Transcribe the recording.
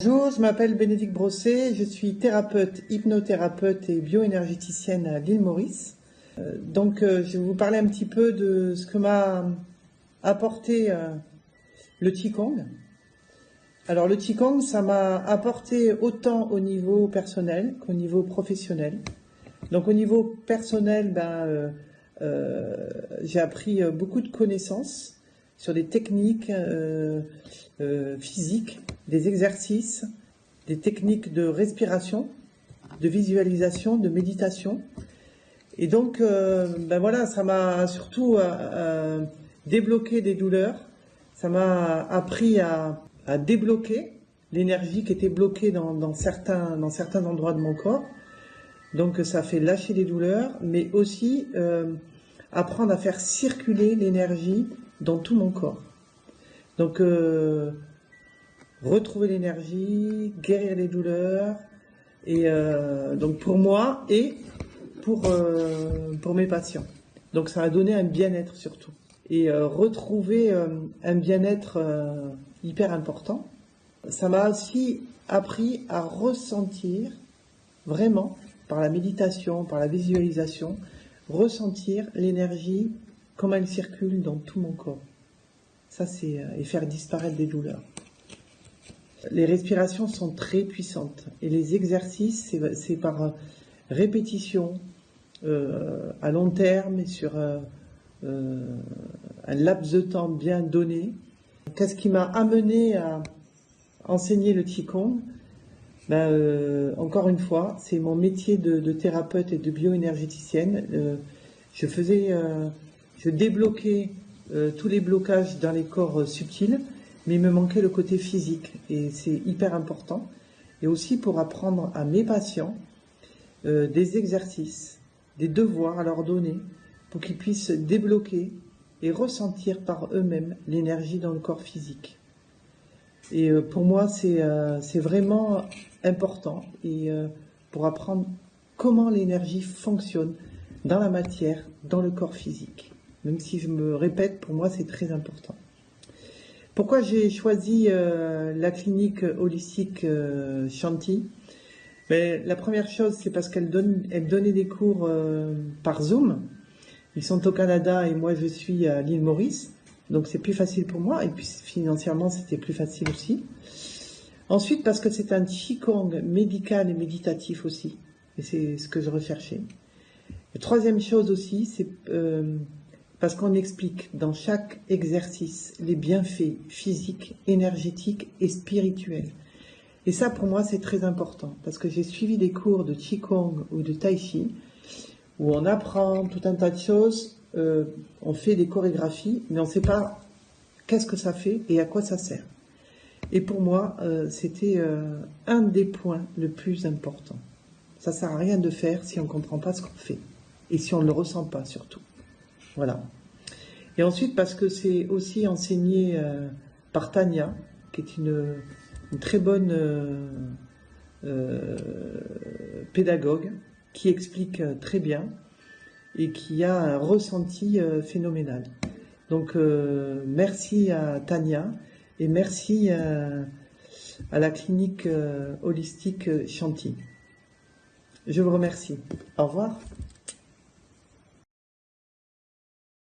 Bonjour, je m'appelle Bénédicte Brosset, je suis thérapeute, hypnothérapeute et bioénergéticienne à l'île Maurice. Je vais vous parler un petit peu de ce que m'a apporté le Qigong. Alors le Qigong, ça m'a apporté autant au niveau personnel qu'au niveau professionnel. Donc au niveau personnel, j'ai appris beaucoup de connaissances sur des techniques physiques, des exercices, des techniques de respiration, de visualisation, de méditation. Et donc, ça m'a surtout débloqué des douleurs. Ça m'a appris à débloquer l'énergie qui était bloquée dans certains endroits de mon corps. Donc, ça fait lâcher les douleurs, mais aussi apprendre à faire circuler l'énergie dans tout mon corps. Donc, retrouver l'énergie, guérir les douleurs, et donc pour moi et pour mes patients. Donc ça a donné un bien-être surtout. Et retrouver un bien-être hyper important. Ça m'a aussi appris à ressentir vraiment, par la méditation, par la visualisation, ressentir l'énergie comme elle circule dans tout mon corps. Ça c'est et faire disparaître des douleurs. Les respirations sont très puissantes et les exercices, c'est par répétition à long terme et sur un laps de temps bien donné. Qu'est-ce qui m'a amené à enseigner le Qigong? Encore une fois, c'est mon métier de thérapeute et de bioénergéticienne. Je débloquais tous les blocages dans les corps subtils, mais il me manquait le côté physique et c'est hyper important. Et aussi pour apprendre à mes patients des exercices, des devoirs à leur donner pour qu'ils puissent débloquer et ressentir par eux-mêmes l'énergie dans le corps physique. Et pour moi, c'est vraiment important et pour apprendre comment l'énergie fonctionne dans la matière, dans le corps physique. Même si je me répète, pour moi, c'est très important. Pourquoi j'ai choisi la clinique holistique Shanti? La première chose, c'est parce qu'elle donnait des cours par Zoom. Ils sont au Canada et moi je suis à l'île Maurice, donc c'est plus facile pour moi, et puis financièrement c'était plus facile aussi. Ensuite, parce que c'est un Qigong médical et méditatif aussi, et c'est ce que je recherchais. La troisième chose aussi, c'est parce qu'on explique dans chaque exercice les bienfaits physiques, énergétiques et spirituels. Et ça, pour moi, c'est très important, parce que j'ai suivi des cours de Qigong ou de Tai Chi, où on apprend tout un tas de choses, on fait des chorégraphies, mais on ne sait pas qu'est-ce que ça fait et à quoi ça sert. Et pour moi, c'était un des points le plus important. Ça ne sert à rien de faire si on ne comprend pas ce qu'on fait, et si on ne le ressent pas surtout. Voilà. Et ensuite, parce que c'est aussi enseigné par Tania, qui est une très bonne pédagogue, qui explique très bien et qui a un ressenti phénoménal. Donc, merci à Tania et merci à la clinique holistique Shanti. Je vous remercie. Au revoir.